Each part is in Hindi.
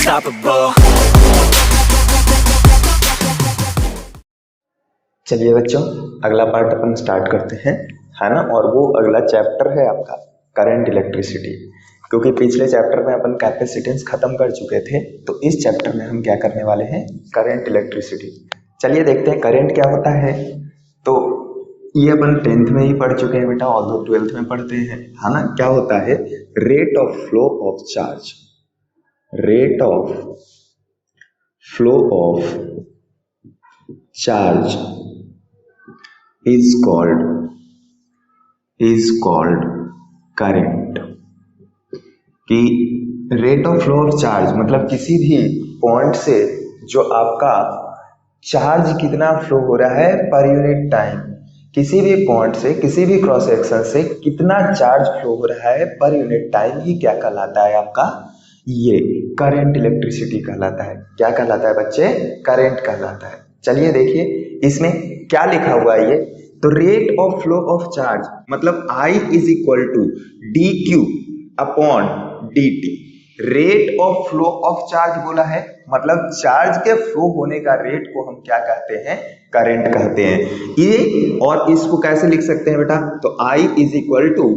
unstoppable. चलिए बच्चों, अगला पार्ट अपन स्टार्ट करते हैं, है ना। और वो अगला चैप्टर है आपका करंट इलेक्ट्रिसिटी। क्योंकि पिछले चैप्टर में अपन कैपेसिटेंस खत्म कर चुके थे, तो इस चैप्टर में हम क्या करने वाले हैं, करंट इलेक्ट्रिसिटी। चलिए देखते हैं करंट क्या होता है। तो ये अपन 10th में ही पढ़ चुके हैं बेटा, और 12th में पढ़ते हैं, है ना। क्या होता है, rate of flow of charge, rate of flow of charge is called current। कि rate of flow of charge मतलब किसी भी पॉइंट से जो आपका चार्ज कितना फ्लो हो रहा है पर यूनिट टाइम, किसी भी पॉइंट से किसी भी क्रॉस सेक्शन से कितना चार्ज फ्लो हो रहा है पर यूनिट टाइम, ये क्या कहलाता है आपका, ये करंट इलेक्ट्रिसिटी कहलाता है। क्या कहलाता है बच्चे, करंट कहलाता है। चलिए देखिए इसमें क्या लिखा हुआ है। ये तो rate of flow of charge मतलब I is equal to d q upon d t. Rate of flow of charge बोला है, मतलब चार्ज के फ्लो होने का रेट को हम क्या कहते हैं, करंट कहते हैं। ये और इसको कैसे लिख सकते हैं बेटा, तो I is equal to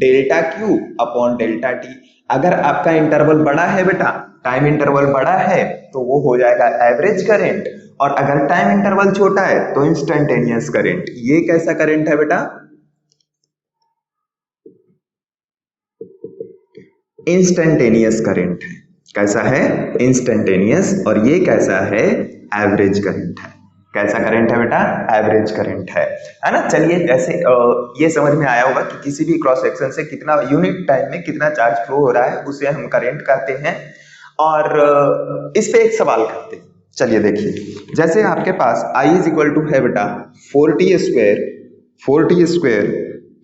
delta q upon delta t. अगर आपका इंटरवल बड़ा है बेटा, टाइम इंटरवल बड़ा है, तो वो हो जाएगा एवरेज करंट, और अगर टाइम इंटरवल छोटा है तो इंस्टेंटेनियस करंट। ये कैसा करंट है बेटा, इंस्टेंटेनियस करंट है। कैसा है, इंस्टेंटेनियस। और ये कैसा है, एवरेज करंट है। कैसा करंट है बेटा, एवरेज करंट है ना। चलिए जैसे ये समझ में आया होगा कि किसी भी क्रॉस सेक्शन से कितना यूनिट टाइम में कितना चार्ज फ्लो हो रहा है, उसे हम करंट कहते हैं। और इस पे एक सवाल करते हैं। चलिए देखिए, जैसे आपके पास I इज इक्वल टू है बेटा 4t square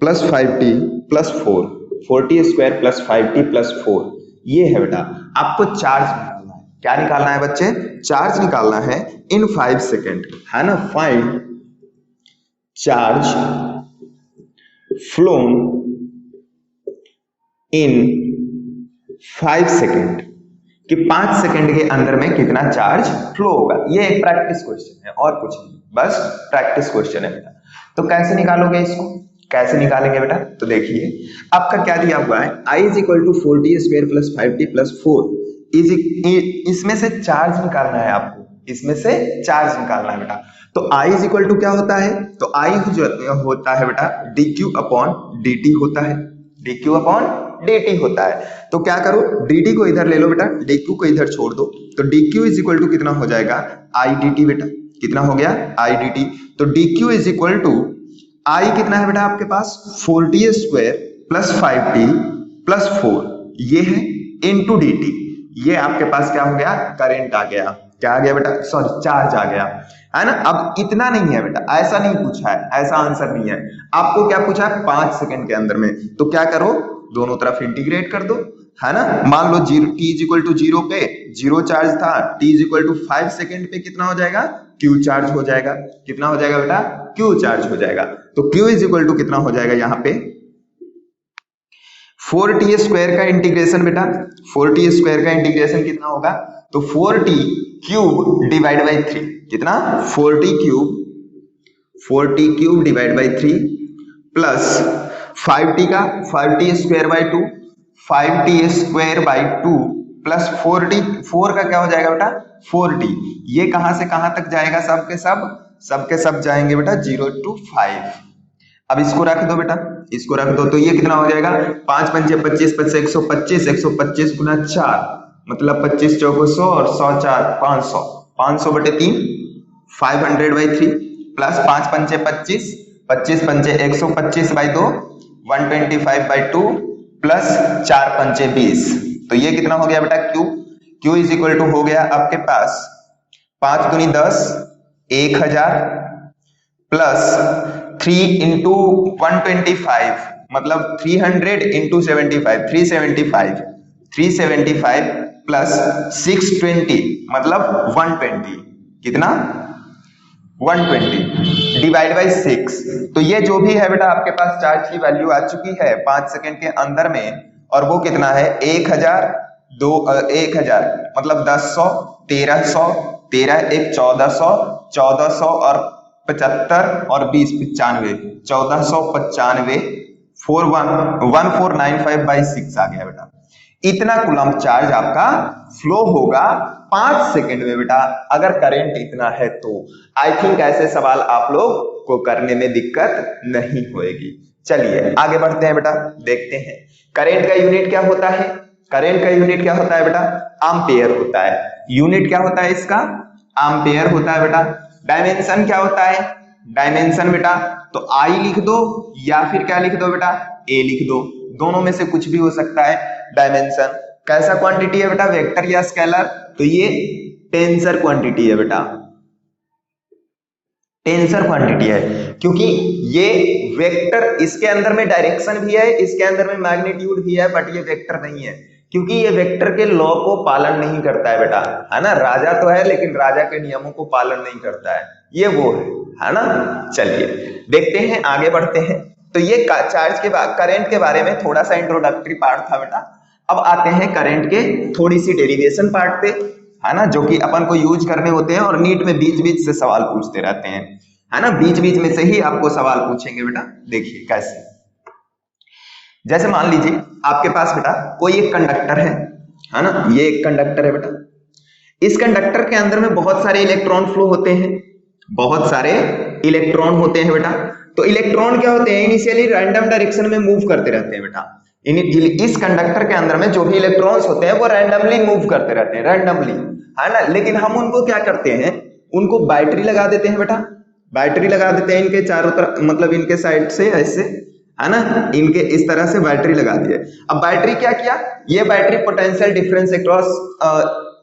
plus 5t plus 4, 4t square plus 5t plus 4, ये है बेटा। आपको चार्ज निकालना है। क्या निकालना है बच्चे, चार्ज निकालना है इन 5 सेकेंड, है ना। Find charge flown in 5 second, कि 5 सेकंड के अंदर में कितना चार्ज फ्लो होगा। ये एक प्रैक्टिस क्वेश्चन है और कुछ नहीं, बस प्रैक्टिस क्वेश्चन है बेटा। तो कैसे निकालोगे इसको, कैसे निकालेंगे बेटा, तो देखिए आपका क्या दिया हुआ है, I is equal to 4t square plus 5t plus 4, इसमें से चार्ज निकालना है आपको, इसमें से चार्ज निकालना है बेटा। तो I इज इक्वल टू क्या होता है, तो I होता है बेटा dq अपॉन dt होता है, dq अपॉन dt होता है। तो क्या करो, dt को इधर ले लो बेटा, dq को इधर छोड़ दो, तो dq इज इक्वल टू कितना हो जाएगा, I dt बेटा। कितना हो गया, I dt। तो dq is equal to I कितना है बेटा आपके पास, 4t square plus 5t plus 4, ये है इनटू dt। ये आपके पास क्या हो गया, करंट आ गया। क्या आ गया बेटा, सॉरी चार्ज आ गया, है ना। अब इतना नहीं है बेटा, ऐसा नहीं पूछा है, ऐसा आंसर नहीं है। आपको क्या पूछा है, 5 सेकंड के अंदर में। तो क्या करो, दोनों तरफ इंटीग्रेट कर दो, है ना। मान लो t इज इक्वल टू 0 पे 0 चार्ज था, t is equal to 5 second पे कितना हो जाएगा, q चार्ज हो जाएगा। कितना हो जाएगा बेटा, q चार्ज हो जाएगा। तो q इज इक्वल टू कितना हो जाएगा यहाँ पे, 4t स्क्वायर का इंटीग्रेशन बेटा, 4t स्क्वायर का इंटीग्रेशन कितना होगा, तो 4t क्यूब डिवाइड बाई 3, कितना 4t cube divide by 3 plus 5t का 5t square by 2, 5t square by 2 plus 4t, 4 का क्या हो जाएगा बेटा 4t। ये कहां से कहां तक जाएगा, सबके सब जाएंगे बेटा 0 to 5। अब इसको रख दो बेटा, इसको रख दो, तो ये कितना हो जाएगा, 5 पंचे 25, 125, 125 गुना 4 मतलब 25 चौको 100 और 100 4 500, 500 बटे 3 500/3 प्लस 5 पंचे 25, 25 पंचे 125 बाई 2 125/2 प्लस 4 पंचे 20। तो ये कितना हो गया बेटा, Q इज इक्वल टू हो गया आपके पास 5 दूनी 10 1000 प्लस 3 इंटू 125 मतलब 300 इंटू 75 375 प्लस 620 मतलब 120, कितना 120 डिवाइड बाई 6। तो ये जो भी है बेटा आपके पास चार्ज की वैल्यू आ चुकी है 5 सेकंड के अंदर में, और वो कितना है 1000। 1000 मतलब 1000, 1300, 13 एक 1400, 1400 और 75 और 20 95, 1495, 1495/6 आ गया बेटा। इतना कूलम्ब चार्ज आपका फ्लो होगा 5 सेकंड में बेटा, अगर करंट इतना है तो। आई थिंक ऐसे सवाल आप लोग को करने में दिक्कत नहीं होगी। चलिए आगे बढ़ते हैं बेटा, देखते हैं करंट का यूनिट क्या होता है। करंट का यूनिट क्या होता है बेटा? एम्पियर होता है। यूनिट क्या होता है इसका? एम्पियर होता है बेटा। डायमेंशन क्या होता है? डायमेंशन बेटा तो आई लिख दो या फिर क्या लिख दो बेटा? ए लिख दो, दोनों में से कुछ भी हो सकता है। डायमेंशन कैसा क्वांटिटी है बेटा? वेक्टर या स्केलर? तो ये टेंसर क्वांटिटी है बेटा, टेंसर क्वांटिटी है, क्योंकि ये वेक्टर, इसके अंदर में डायरेक्शन भी है, इसके अंदर में मैग्नीट्यूड भी है, बट ये वेक्टर नहीं है, क्योंकि ये वेक्टर के लॉ को पालन नहीं करता है बेटा, है ना। राजा तो है लेकिन राजा के नियमों को पालन नहीं करता है, ये वो है ना। चलिए देखते हैं, आगे बढ़ते हैं। तो ये चार्ज के करंट के बारे में थोड़ा सा इंट्रोडक्टरी पार्ट था बेटा। अब आते हैं करंट के थोड़ी सी डेरिवेशन पार्ट पे, है ना, जो कि अपन को यूज करने होते हैं और नीट में बीच बीच से सवाल पूछते रहते हैं, है ना। बीच बीच में से ही आपको सवाल पूछेंगे बेटा। देखिए कैसे, जैसे मान लीजिए आपके पास बेटा कोई एक कंडक्टर है ना, ये एक कंडक्टर है बेटा। इस कंडक्टर के अंदर में बहुत सारे इलेक्ट्रॉन फ्लो होते हैं, बहुत सारे इलेक्ट्रॉन होते हैं बेटा। तो इलेक्ट्रॉन क्या होते हैं? इनिशियली रैंडम डायरेक्शन में मूव करते रहते हैं बेटा। इस कंडक्टर के अंदर में जो भी इलेक्ट्रॉन्स होते हैं वो रैंडमली मूव करते रहते हैं, रैंडमली, है ना। लेकिन हम उनको क्या करते हैं? उनको बैटरी लगा देते हैं बेटा, बैटरी लगा देते हैं इनके चारों तरफ, मतलब इनके साइड से ऐसे, है ना, इनके इस तरह से बैटरी लगा दी है। अब बैटरी क्या किया? ये battery potential difference across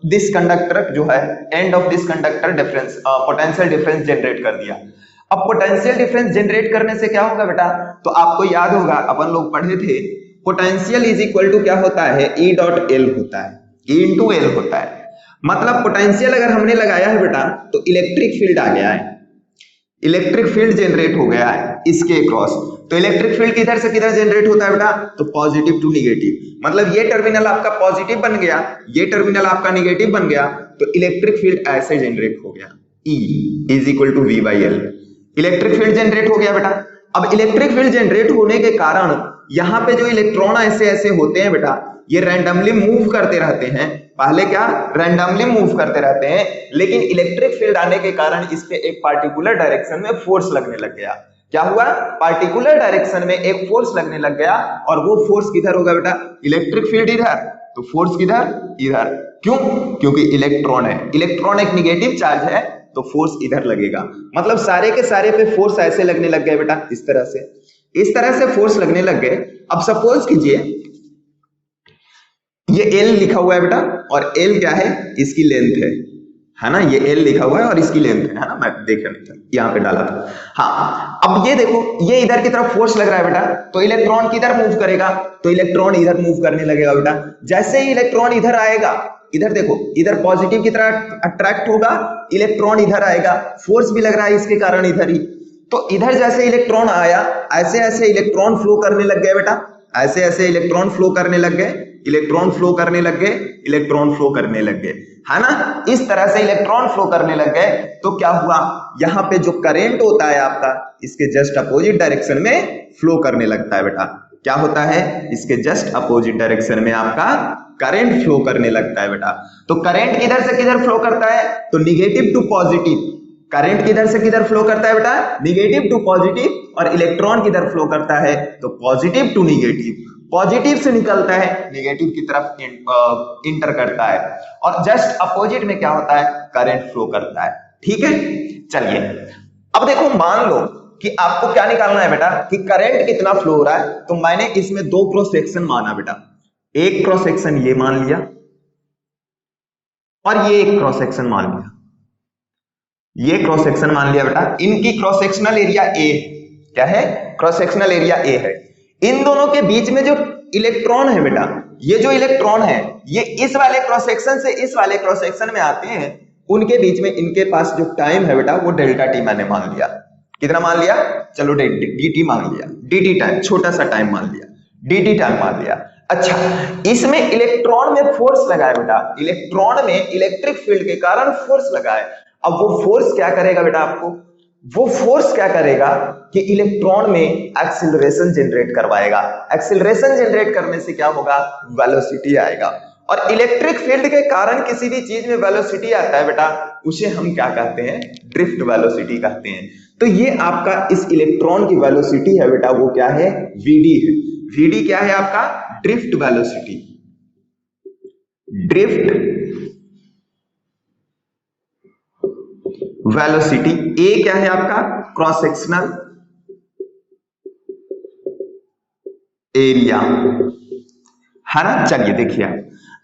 this conductor जो है, end of this conductor difference, potential difference generate कर दिया। अब पोटेंशियल डिफरेंस जनरेट करने से क्या होगा बेटा? तो आपको याद होगा, अपन लोग पढ़े थे, पोटेंशियल इज इक्वल टू क्या होता है? E डॉट एल होता है, E इंटू एल होता है। मतलब पोटेंशियल अगर हमने लगाया है बेटा तो इलेक्ट्रिक फील्ड आ गया है, इलेक्ट्रिक फील्ड जनरेट हो गया है इसके क्रॉस। तो इलेक्ट्रिक फील्ड किधर से किधर जनरेट होता है बेटा? तो पॉजिटिव टू निगेटिव, मतलब ये टर्मिनल आपका पॉजिटिव बन गया, ये टर्मिनल आपका निगेटिव बन गया, तो इलेक्ट्रिक फील्ड ऐसे जनरेट हो गया, E is equal to V by L. Electric field generate हो गया बेटा। अब इलेक्ट्रिक फील्ड जनरेट होने के कारण यहाँ पे जो इलेक्ट्रॉन ऐसे ऐसे होते हैं बेटा, ये रैंडमली मूव करते रहते हैं। पहले क्या? रैंडमली मूव करते रहते हैं, लेकिन इलेक्ट्रिक फील्ड आने के कारण इस पे एक पार्टिकुलर डायरेक्शन में फोर्स लगने लग गया। क्या हुआ? पार्टिकुलर डायरेक्शन में एक फोर्स लगने लग गया, और वो फोर्स किधर होगा बेटा? इलेक्ट्रिक फील्ड इधर, तो फोर्स किधर? इधर। क्यों? क्योंकि इलेक्ट्रॉन है, इलेक्ट्रॉन एक निगेटिव चार्ज है, तो फोर्स इधर लगेगा। मतलब सारे के सारे पे फोर्स ऐसे लगने लग गए बेटा, इस तरह से, इस तरह से फोर्स लगने लग गए। अब सपोज कीजिए ये L लिखा हुआ है बेटा, और L क्या है? इसकी लेंथ है ना, ये L लिखा हुआ है और इसकी लेंथ है ना, मैं देखा नहीं था, यहाँ पे डाला था। हाँ, अब ये देखो, ये इधर की तरफ फोर्स लग रहा है बेटा, तो इलेक्ट्रॉन किधर मूव करेगा? तो इलेक्ट्रॉन इधर मूव करने लगेगा बेटा। जैसे ही इलेक्ट्रॉन इधर आएगा, इधर देखो, इधर पॉजिटिव की तरह अट्रैक्ट होगा, इलेक्ट्रॉन इधर आएगा, फोर्स भी लग रहा है इसके कारण इधर ही। तो इधर जैसे इलेक्ट्रॉन आया, ऐसे ऐसे इलेक्ट्रॉन फ्लो करने लग गए बेटा, ऐसे ऐसे इलेक्ट्रॉन फ्लो करने लग गए, इलेक्ट्रॉन फ्लो करने लग गए, इलेक्ट्रॉन फ्लो करने लग गए, है ना। इस तरह से इलेक्ट्रॉन फ्लो करने लग गए, तो क्या हुआ? यहाँ पे जो करंट होता है आपका, इसके जस्ट अपोजिट डायरेक्शन में फ्लो करने लगता है बेटा। क्या होता है? इसके जस्ट अपोजिट डायरेक्शन में आपका करंट फ्लो करने लगता है बेटा। तो करंट किधर से किधर फ्लो करता है? तो निगेटिव टू पॉजिटिव। करंट किधर से किधर फ्लो करता है बेटा? Negative to positive. और इलेक्ट्रॉन किधर फ्लो करता है? तो पॉजिटिव टू निगेटिव। पॉजिटिव से निकलता है, निगेटिव की तरफ इंटर करता है, और जस्ट अपोजिट में क्या होता है? करंट फ्लो करता है। ठीक है, चलिए अब देखो, मान लो कि आपको क्या निकालना है बेटा कि करंट कितना फ्लो हो रहा है। तो मैंने इसमें दो क्रॉस सेक्शन माना बेटा, एक क्रॉस सेक्शन ये मान लिया और ये एक क्रॉस सेक्शन मान लिया, ये क्रॉस सेक्शन मान लिया बेटा। इनकी क्रॉस सेक्शनल एरिया ए क्या है? क्रॉस सेक्शनल एरिया ए है। इन दोनों के बीच में जो इलेक्ट्रॉन है बेटा, ये जो इलेक्ट्रॉन है ये इस वाले क्रॉस सेक्शन से इस वाले क्रॉस सेक्शन में आते हैं, उनके बीच में इनके पास जो टाइम है बेटा वो डेल्टा टी मैंने मान लिया। कितना मान लिया? चलो डी टी मान लिया, डी टी टाइम, छोटा सा टाइम मान लिया, डी टी टाइम मान लिया। अच्छा, इसमें इलेक्ट्रॉन में फोर्स लगा है बेटा, इलेक्ट्रॉन में इलेक्ट्रिक फील्ड के कारण फोर्स लगा है। अब वो फोर्स क्या करेगा बेटा आपको, वो फोर्स क्या करेगा कि इलेक्ट्रॉन में एक्सीलरेशन जनरेट करवाएगा। एक्सीलरेशन जनरेट करने से क्या होगा, वेलोसिटी आएगा। और इलेक्ट्रिक फील्ड के कारण किसी भी चीज में वेलोसिटी आता है बेटा, उसे हम क्या कहते हैं, ड्रिफ्ट वेलोसिटी कहते हैं। तो ये आपका इस इलेक्ट्रॉन की वेलोसिटी है बेटा, वो क्या है, वीडी है। वीडी क्या है आपका, drift velocity. Drift velocity. A क्या है आपका, क्रॉस सेक्शनल एरिया, है ना। चलिए देखिए,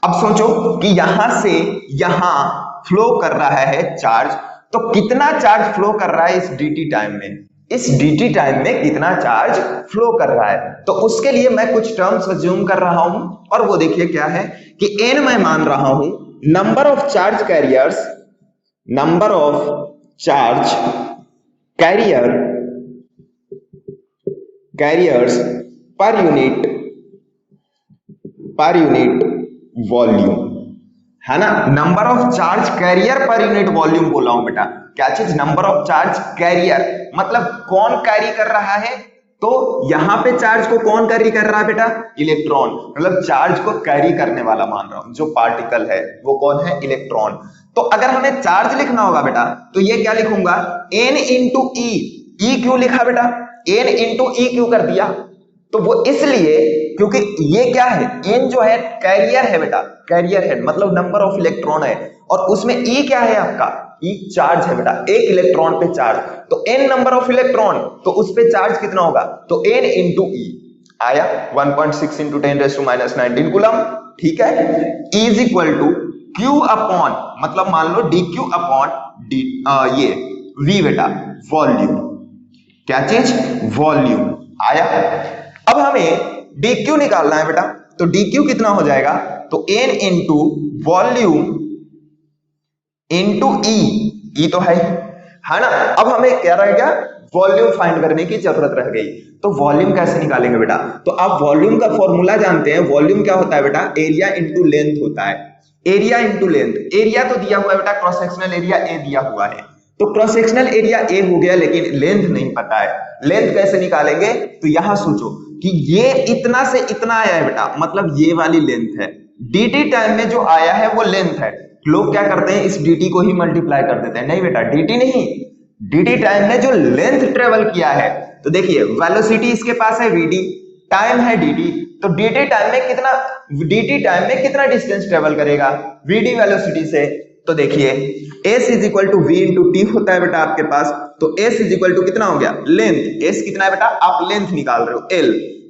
अब सोचो कि यहां से यहां फ्लो कर रहा है चार्ज, तो कितना चार्ज फ्लो कर रहा है इस dt टाइम में, इस dt टाइम में कितना चार्ज फ्लो कर रहा है। तो उसके लिए मैं कुछ टर्म्स अज्यूम कर रहा हूं, और वो देखिए क्या है कि n मैं मान रहा हूं number of charge carriers, number of charge carriers per unit volume, है ना। Number of charge carrier per unit volume बोला हूं बेटा। क्या चीज, नंबर ऑफ चार्ज कैरियर, मतलब कौन कैरी कर रहा है, तो यहां पे चार्ज को कौन कैरी कर रहा है बेटा, इलेक्ट्रॉन। मतलब चार्ज को कैरी करने वाला मान रहा हूं, जो पार्टिकल है वो कौन है, इलेक्ट्रॉन। तो अगर हमें चार्ज लिखना होगा बेटा, तो ये क्या लिखूंगा, n इंटू ई। ई क्यों लिखा बेटा, n इंटू ई क्यों कर दिया, तो वो इसलिए क्योंकि ये क्या है, n जो है कैरियर है बेटा, कैरियर है मतलब नंबर ऑफ इलेक्ट्रॉन है, और उसमें e क्या है आपका, e चार्ज है बेटा, एक इलेक्ट्रॉन पे चार्ज, तो n नंबर ऑफ इलेक्ट्रॉन, तो उस पे चार्ज कितना होगा, तो n इंटू ई आया 1.6 इंटू 10⁻⁻19 कूलम, ठीक है। E is equal to Q upon, मतलब मान लो dq अपॉन डी, ये v बेटा, वॉल्यूम, क्या चीज, वॉल्यूम आया। अब हमें dq निकालना है बेटा, तो dq कितना हो जाएगा, तो n इंटू वॉल्यूम इंटू ई तो है ना। अब हमें क्या रह गया, वॉल्यूम फाइंड करने की जरूरत रह गई। तो वॉल्यूम कैसे निकालेंगे बेटा, तो आप वॉल्यूम का फॉर्मूला जानते हैं। वॉल्यूम क्या होता है बेटा, एरिया इंटू लेंथ होता है, एरिया इंटू लेंथ। एरिया तो दिया हुआ है बेटा, क्रॉस सेक्शनल एरिया ए दिया हुआ है, तो क्रॉस सेक्शनल एरिया ए हो गया, लेकिन लेंथ नहीं पता है। लेंथ कैसे निकालेंगे, तो यहां सोचो कि ये इतना से इतना आया है बेटा, मतलब ये वाली लेंथ है। dt टाइम में जो आया है वो लेंथ है। लोग क्या करते हैं, इस dt को ही मल्टीप्लाई कर देते हैं, नहीं बेटा, dt नहीं, dt टाइम में जो लेंथ ट्रेवल किया है, तो देखिए वेलोसिटी इसके पास है vd, टाइम है dt, तो dt टाइम में कितना डिस्टेंस ट्रेवल करेगा vd वेलोसिटी से। तो देखिए s is equal to v into t होता है बेटा आपके पास, तो s इज इक्वल टू कितना हो गया, लेंथ, s कितना है बेटा, आप लेंथ निकाल रहे हो, l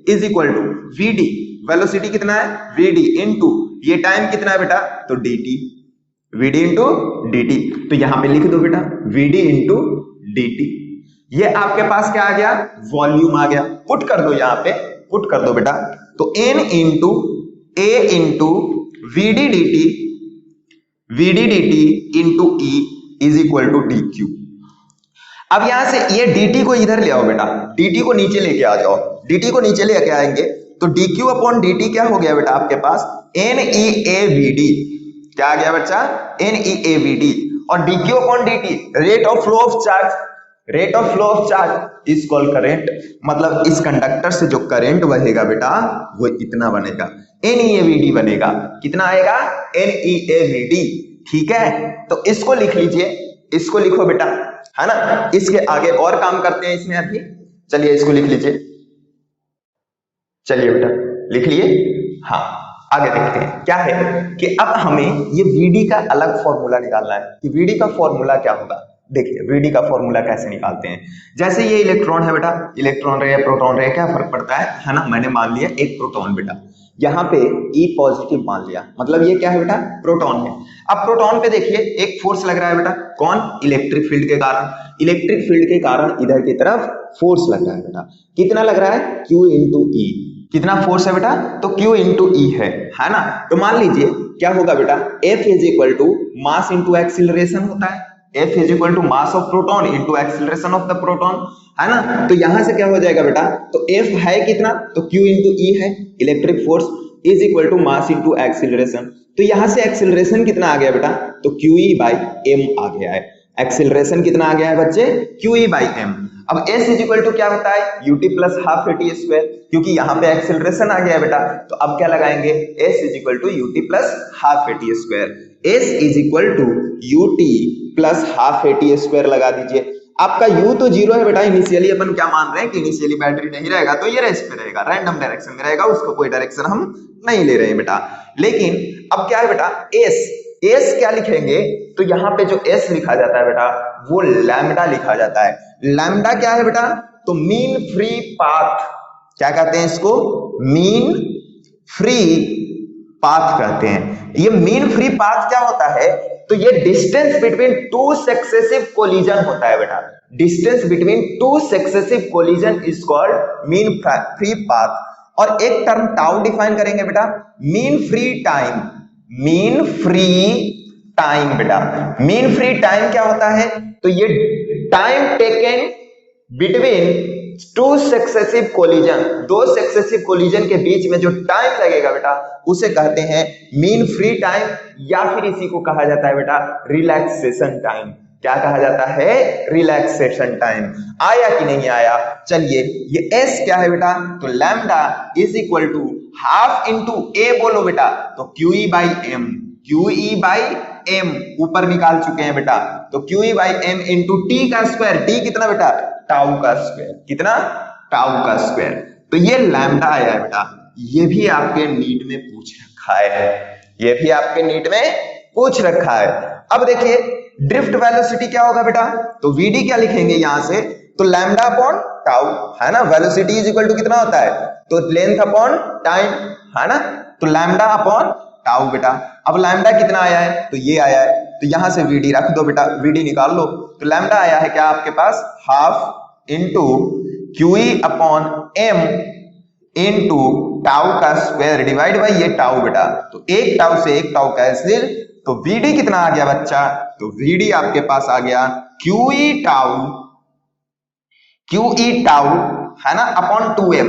is equal to vd, velocity कितना है vd इंटू ये टाइम कितना है बेटा, तो dt, vd इंटू dt। तो यहां पे लिख दो बेटा vd इंटू dt। ये आपके पास क्या आ गया, वॉल्यूम आ गया। पुट कर दो, यहां पे पुट कर दो बेटा, तो n into a into vd dt into e is equal to dq। अब यहां से ये dt को इधर ले आओ बेटा, dt को नीचे लेके आ जाओ, dt को नीचे लेके आएंगे तो dq अपॉन dt क्या हो गया बेटा आपके पास, NEAVD। क्या आ गया बच्चा, NEAVD। और dq upon dt rate of flow of charge, rate of flow of charge is called current, मतलब इस कंडक्टर से जो करंट बहेगा बेटा वो इतना बनेगा, NEAVD बनेगा। कितना आएगा, NEAVD, ठीक है। तो इसको लिख लीजिए, इसको लिखो बेटा, है ना। इसके आगे और काम करते हैं इसमें अभी, चलिए इसको लिख लीजिए, चलिए बेटा लिख लिए, हाँ आगे देखते हैं क्या है कि अब हमें ये VD का अलग फॉर्मूला निकालना है कि VD का फॉर्मूला क्या होगा। देखिए VD का फॉर्मूला कैसे निकालते हैं, जैसे ये इलेक्ट्रॉन है बेटा, इलेक्ट्रॉन रहे प्रोटॉन रहे, क्या फर्क पड़ता है ना। मैंने मान लिया एक प्रोटॉन बेटा, यहाँ पे E पॉजिटिव मान लिया, मतलब ये क्या है बेटा, प्रोटॉन है। अब प्रोटॉन पे देखिए एक फोर्स लग रहा है बेटा, कौन, इलेक्ट्रिक फील्ड के कारण, इलेक्ट्रिक फील्ड के कारण इधर की तरफ फोर्स लग रहा है बेटा। कितना लग रहा है, Q इंटू ई। कितना फोर्स है बेटा, तो Q इंटू ई है ना। तो मान लीजिए क्या होगा बेटा, F is equal to mass into acceleration होता है, F is equal to mass of proton into acceleration of the proton, है ना। तो यहां से क्या हो जाएगा बेटा, तो F है कितना, तो Q इंटू ई है electric force, is equal to mass into acceleration. तो यहां से एक्सिलरेशन कितना आ गया बेटा, तो QE बाई M आ गया है। एक्सिलरेशन कितना आ गया है बच्चे, QE बाई M। अब S इज इक्वल टू क्या होता है, UT plus half AT square, क्योंकि यहाँ पे एक्सिलरेशन आ गया है बेटा, तो अब क्या लगाएंगे, S is equal to UT plus half AT square. S is equal to UT plus half AT square लगा दीजिए। आपका U तो 0 है बेटा, इनिशियली अपन क्या मान रहे हैं कि इनिशियली बैटरी नहीं रहेगा, तो ये रेस्ट पे रहेगा, रैंडम डायरेक्शन में रहेगा, उसको कोई डायरेक्शन हम नहीं ले रहे हैं बेटा। लेकिन अब क्या है बेटा, S क्या लिखेंगे, तो यहाँ पे जो S लिखा जाता है बेटा वो लैम्डा लिखा जाता है। लैम्डा क्या है बेटा, तो मीन फ्री पाथ, क्या कहते हैं इसको, मीन फ्री पाथ कहते हैं। ये मीन फ्री पाथ क्या होता है, तो ये distance between two successive collision होता है बेटा। Distance between two successive collision is called mean free path. और एक टर्म टाउ डिफाइन करेंगे बेटा, mean free time. Mean free time बेटा, मीन फ्री टाइम क्या होता है, तो ये time taken between two successive collision, दो सक्सेसिव कोलिजन के बीच में जो टाइम लगेगा बेटा उसे कहते हैं मीन फ्री टाइम, या फिर इसी को कहा जाता है बेटा रिलैक्सेशन टाइम। क्या कहा जाता है, रिलैक्सेशन टाइम। आया कि नहीं आया, चलिए ये S क्या है बेटा, तो lambda is equal to half into A बोलो बेटा, तो QE by M, QE by M ऊपर निकाल चुके हैं बेटा, तो QE by M into T का स्क्वायर, T कितना बेटा, टाउ का स्क्वायर, कितना, टाउ का स्क्वायर। तो ये लैम्डा आया है बेटा, ये भी आपके नीट में पूछ रखा है, ये भी आपके नीट में पूछ रखा है। अब देखिए ड्रिफ्ट वेलोसिटी क्या होगा बेटा, तो VD क्या लिखेंगे यहां से, तो लैम्डा अपॉन टाउ है ना, वेलोसिटी इज इक्वल टू कितना होता है, तो लेंथ अपॉन टाइम है ना, तो लैम्डा अपॉन टाउ बेटा। अब लैम्डा कितना आया है, तो ये आया है, तो यहां से VD रख दो बेटा, VD निकाल लो, तो लैम्डा आया है क्या आपके पास, half into QE upon M into tau का स्क्वायर डिवाइड बाई ये टाउ बेटा, तो एक टाउ से एक टाउ कैंसिल, तो VD कितना आ गया बच्चा, तो VD आपके पास आ गया QE टाउ है ना upon 2M,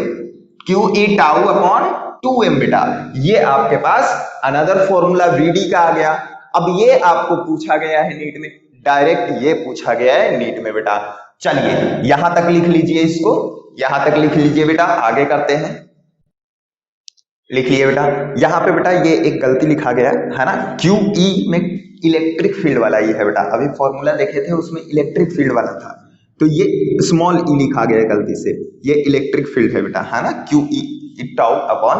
QE tau upon 2M बेटा। ये आपके पास अनदर फॉर्मूला VD का आ गया। अब ये आपको पूछा गया है नीट में, डायरेक्ट ये पूछा गया है नीट में बेटा। चलिए यहां तक लिख लीजिए, इसको यहां तक लिख लीजिए बेटा, आगे करते हैं। लिख लिए बेटा, यहां पे बेटा ये एक गलती लिखा गया है ना, QE में इलेक्ट्रिक फील्ड वाला ये है बेटा, अभी फॉर्मूला देखे थे उसमें इलेक्ट्रिक फील्ड वाला था, तो ये स्मॉल e लिखा गया है गलती से, ये इलेक्ट्रिक फील्ड है बेटा है ना, QE टाउ अपॉन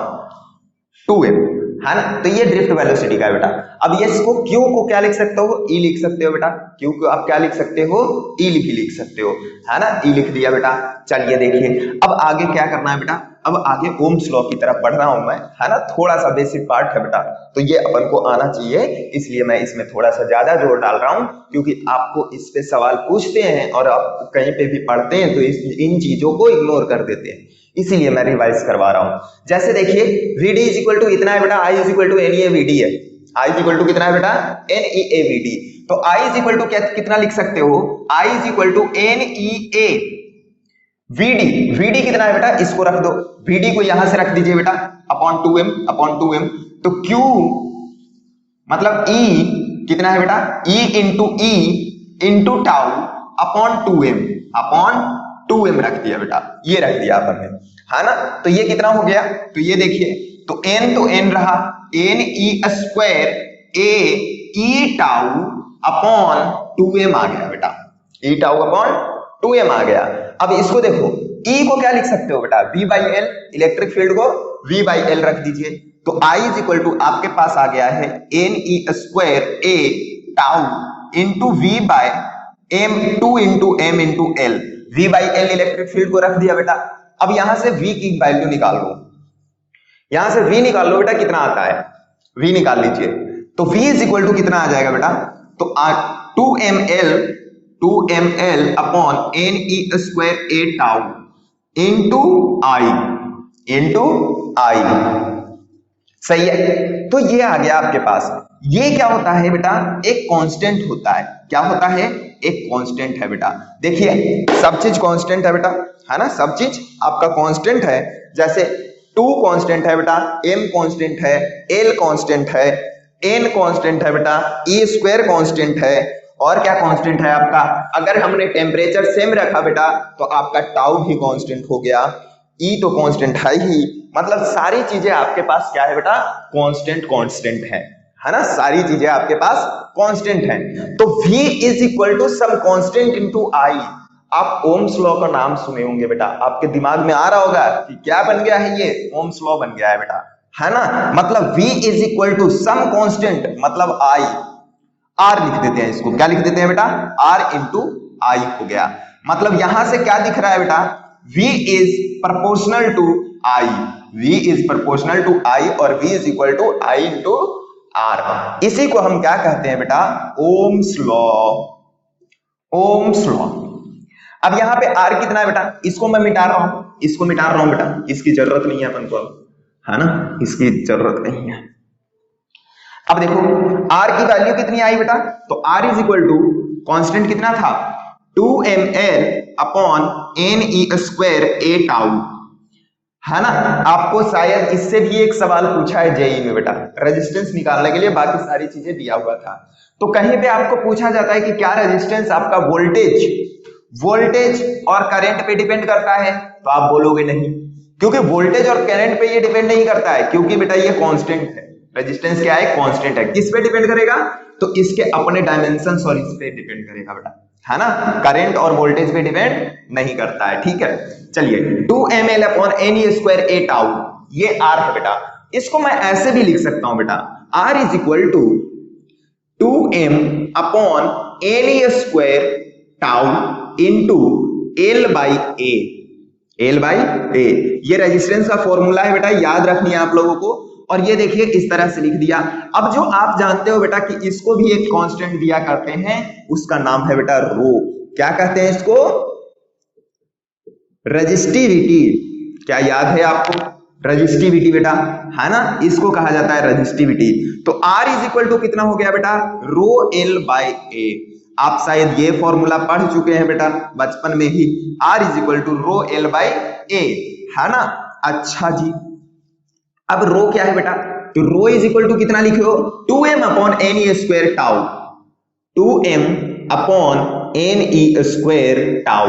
2M है ना, तो ये ड्रिफ्ट वेलोसिटी का है बेटा। अब ये इसको Q को क्या लिख सकते हो, E लिख सकते हो बेटा, Q को आप क्या लिख सकते हो, E लिख सकते हो है ना, E लिख दिया बेटा। चलिए देखिए अब आगे क्या करना है बेटा, अब आगे ओम्स लॉ की तरफ बढ़ रहा हूं मैं है ना, थोड़ा सा बेसिक पार्ट है बेटा, तो ये अपन को आना चाहिए, इसलिए मैं इसमें थोड़ा सा ज्यादा जोर डाल रहा हूं, क्योंकि आपको इस पे सवाल पूछते हैं और आप कहीं पे भी पढ़ते हैं तो इन चीजों को इग्नोर कर देते हैं, इसीलिए मैं रिवाइज करवा रहा हूं। जैसे देखिए VD इज इक्वल टू इतना है बेटा, I is equal to NEAVD है, I इज इक्वल टू कितना है बेटा, NEAVD, तो I इज इक्वल टू कितना लिख सकते हो, I is equal to NEAVD, VD कितना है बेटा, इसको रख दो, VD को यहां से रख दीजिए बेटा अपॉन 2M, तो Q मतलब E कितना है बेटा, E into tau upon 2M रख दिया बेटा, ये रख दिया अपन ने है ना, तो ये कितना हो गया, तो ये देखिए, तो N रहा, NE square E tau upon 2M आ गया बेटा, E टाउ अपॉन 2M आ गया। अब इसको देखो, E को क्या लिख सकते हो बेटा, V by L, electric field को V बाई L रख दीजिए, तो I इज इक्वल टू आपके पास आ गया है NE square A tau into V by M, 2 into M into L, V by L electric field को रख दिया बेटा। अब यहां से V की वैल्यू निकाल लो, यहां से V निकाल लो बेटा, कितना आता है, V निकाल लीजिए, तो V इज इक्वल टू कितना आ जाएगा बेटा, तो 2ml upon NE square A tau into I, सही है। तो ये आ गया आपके पास, ये क्या होता है बेटा, एक कांस्टेंट होता है, क्या होता है, एक कांस्टेंट है बेटा। देखिए सब चीज कांस्टेंट है बेटा है ना, सब चीज आपका कांस्टेंट है, जैसे 2 कांस्टेंट है बेटा, m कांस्टेंट है, l कांस्टेंट है, n कांस्टेंट है बेटा, e स्क्वायर कांस्टेंट है, और क्या कांस्टेंट है आपका, अगर हमने टेम्परेचर सेम रखा बेटा तो आपका टाउ भी कांस्टेंट हो गया, ई तो कांस्टेंट है ही, मतलब सारी चीजें आपके पास क्या है बेटा, कांस्टेंट है ना, सारी चीजें आपके पास कांस्टेंट है। तो V is equal to some constant into I. आप ओम्स लॉ का नाम सुने होंगे बेटा, आपके दिमाग में आ रहा होगा कि क्या बन गया है, ये ओम्स लॉ बन गया है बेटा, है ना, मतलब V is equal to some constant मतलब आई, R लिख देते हैं इसको, क्या लिख देते हैं बेटा, R इंटू आई हो गया। मतलब यहां से क्या दिख रहा है बेटा, V is proportional to I, V is proportional to I और V is equal to I into R। इसी को हम क्या कहते हैं बेटा, ओम्स लॉ, ओम्स लॉ। अब यहाँ पे R कितना है बेटा, इसको मैं मिटा रहा हूं, इसको मिटा रहा हूं बेटा, इसकी जरूरत नहीं है अपन को, है ना, इसकी जरूरत नहीं है। अब देखो R की वैल्यू कितनी आई बेटा, तो R is equal to constant कितना था, 2ml upon ne square a tau, है ना। आपको शायद इससे भी एक सवाल पूछा है जेई में बेटा, रेजिस्टेंस निकालने के लिए, बाकी सारी चीजें दिया हुआ था। तो कहीं पे आपको पूछा जाता है कि क्या रेजिस्टेंस आपका वोल्टेज और करंट पे डिपेंड करता है, तो आप बोलोगे नहीं, क्योंकि वोल्टेज और करंट पे ये डिपेंड नहीं करता है, क्योंकि बेटा ये कांस्टेंट है। रेजिस्टेंस क्या है, कांस्टेंट है। किस पे डिपेंड करेगा, तो इसके अपने डायमेंशंस और इस पे डिपेंड करेगा बेटा, है ना, करंट और वोल्टेज पे डिपेंड नहीं करता है, ठीक है। चलिए 2ml upon ne square a tau, ये R है बेटा, इसको मैं ऐसे भी लिख सकता हूं बेटा, R is equal to 2m upon ne square tau into L by A, L by A, ये रेजिस्टेंस का फॉर्मूला है बेटा, याद रखनी है आप लोगों को। और ये देखिए इस तरह से लिख दिया। अब जो आप जानते हो बेटा कि इसको भी एक कांस्टेंट दिया करते हैं, उसका नाम है बेटा रो, क्या कहते हैं इसको, रेजिस्टिविटी। क्या याद है आपको, रेजिस्टिविटी बेटा, है ना, इसको कहा जाता है रेजिस्टिविटी। तो R इज इक्वल टू कितना हो गया बेटा, रो L बाई A। आप शायद ये फॉर्मूला पढ़ चुके हैं बेटा बचपन में ही, R is equal to rho L by A, है ना। अच्छा जी, अब रो क्या है बेटा, तो रो इज इक्वल टू कितना लिखे हो, 2m upon ne square tau, 2m upon ne square tau.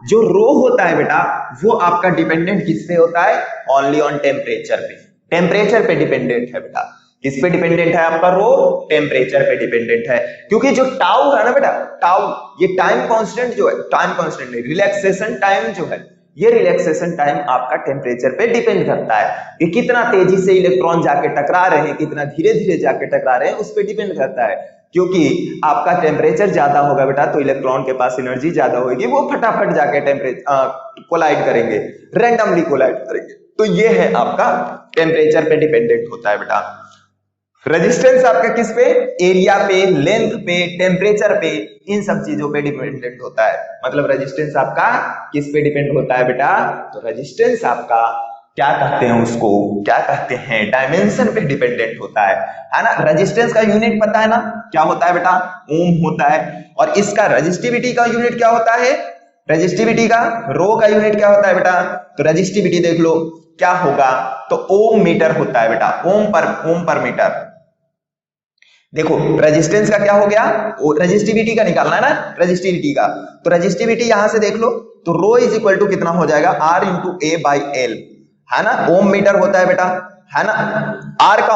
जो रो होता है बेटा वो आपका डिपेंडेंट किस पे होता है, ओनली ऑन टेम्परेचर पे, टेम्परेचर पे डिपेंडेंट है बेटा। किस पे डिपेंडेंट है आपका रो, टेम्परेचर पे डिपेंडेंट है, क्योंकि जो टाउ है ना बेटा, टाउ ये टाइम कांस्टेंट जो है, टाइम कांस्टेंट नहीं, रिलैक्सेशन टाइम जो है, ये रिलैक्सेशन टाइम आपका टेम्परेचर पे डिपेंड करता है कि कितना तेजी से इलेक्ट्रॉन जाके टकरा रहे हैं, कितना धीरे धीरे जाके टकरा रहे हैं, उस पे डिपेंड करता है। क्योंकि आपका टेम्परेचर ज्यादा होगा बेटा तो इलेक्ट्रॉन के पास एनर्जी ज्यादा होगी, वो फटाफट जाके टेम्परेचर कोलाइड करेंगे, रैंडमली कोलाइड करेंगे। तो ये है आपका टेम्परेचर पे डिपेंडेंट होता है बेटा। रेजिस्टेंस आपका किस पे, एरिया पे, लेंथ पे, टेम्परेचर पे, इन सब चीजों पे डिपेंडेंट होता है। मतलब रेजिस्टेंस आपका किस पे डिपेंड होता है बेटा, तो रेजिस्टेंस आपका क्या कहते हैं उसको, क्या कहते हैं, डायमेंशन पे डिपेंडेंट होता है ना। रेजिस्टेंस का यूनिट पता है ना, क्या होता है बेटा, ओम होता है। और इसका रेजिस्टिविटी का यूनिट क्या होता है, रेजिस्टिविटी का, रो का यूनिट क्या होता है बेटा, तो रेजिस्टिविटी देख लो क्या होगा, तो ओम मीटर होता है बेटा, ओम पर मीटर। देखो रेजिस्टेंस का क्या हो गया, रेजिस्टिविटी का निकालना है ना, रेजिस्टिविटी का, तो रेजिस्टिविटी यहां से देख लो, तो रो इज इक्वल टू कितना हो जाएगा, R into A by L, है ना। ओम मीटर होता है बेटा, है ना, R का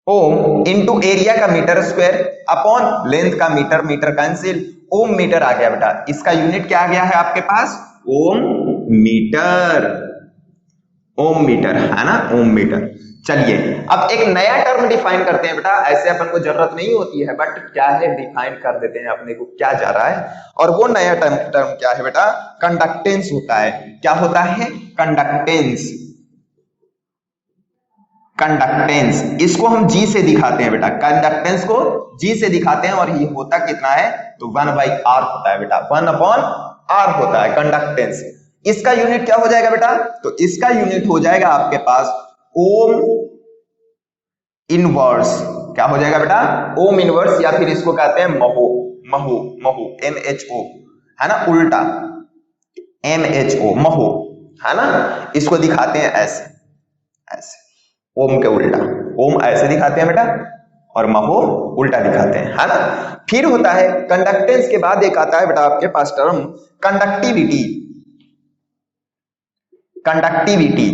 ओम इंटू एरिया का मीटर स्क्वायर अपॉन लेंथ का मीटर, मीटर कैंसिल, ओम मीटर आ गया बेटा। इसका यूनिट क्या आ गया है आपके पास, ओम मीटर, ओम मीटर, है ना, ओम मीटर। चलिए अब एक नया टर्म डिफाइन करते हैं बेटा, ऐसे अपन को जरूरत नहीं होती है बट क्या है डिफाइन कर देते हैं अपने को क्या जा रहा है। और वो नया टर्म क्या है बेटा, कंडक्टेंस होता है। क्या होता है, कंडक्टेंस, कंडक्टेंस, इसको हम G से दिखाते हैं बेटा, कंडक्टेंस को G से दिखाते हैं। और ये होता कितना है, तो 1/R होता है बेटा, 1/R होता है कंडक्टेंस। इसका यूनिट क्या हो जाएगा बेटा, तो इसका यूनिट हो जाएगा आपके पास ओम इनवर्स। क्या हो जाएगा बेटा, ओम इनवर्स, या फिर इसको कहते हैं महो, MHO, है ना, उल्टा MHO, महो। है ना। इसको दिखाते हैं ऐसे, ऐसे ओम के उल्टा, ओम ऐसे दिखाते हैं बेटा और महो उल्टा दिखाते हैं, है ना। फिर होता है कंडक्टेंस के बाद एक आता है बेटा आपके पास टर्म कंडक्टिविटी। कंडक्टिविटी,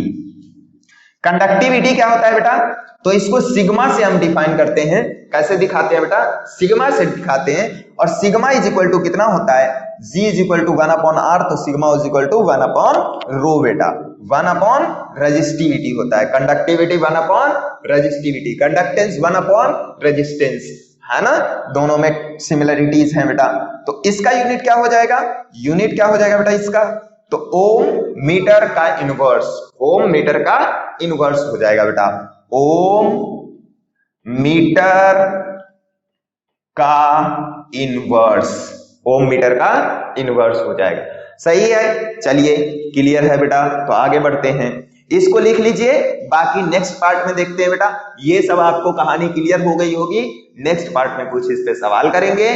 कंडक्टिविटी क्या होता है बेटा, तो इसको सिग्मा से हम डिफाइन करते हैं। कैसे दिखाते हैं बेटा, सिग्मा से दिखाते हैं। और सिग्मा इज इक्वल टू कितना होता है, G is equal to 1/r, तो सिग्मा इज इक्वल टू 1/ρ बेटा, 1 रेजिस्टिविटी होता है। कंडक्टिविटी 1 रेजिस्टिविटी, कंडक्टेंस 1 रेजिस्टेंस, है ना। दोनों में सिमिलरिटीज हैं बेटा। तो इसका यूनिट क्या हो जाएगा, यूनिट क्या हो जाएगा बेटा इसका, तो ओम मीटर का इनवर्स, ओम मीटर का इनवर्स हो जाएगा बेटा, ओम मीटर का इनवर्स, ओम मीटर का इनवर्स हो जाएगा। सही है, चलिए क्लियर है बेटा। तो आगे बढ़ते हैं, इसको लिख लीजिए, बाकी नेक्स्ट पार्ट में देखते हैं बेटा। ये सब आपको कहानी क्लियर हो गई होगी। नेक्स्ट पार्ट में कुछ इस पे सवाल करेंगे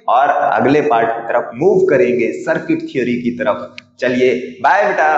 और अगले पार्ट की तरफ मूव करेंगे, सर्किट थ्योरी की तरफ। चलिए बाय बेटा।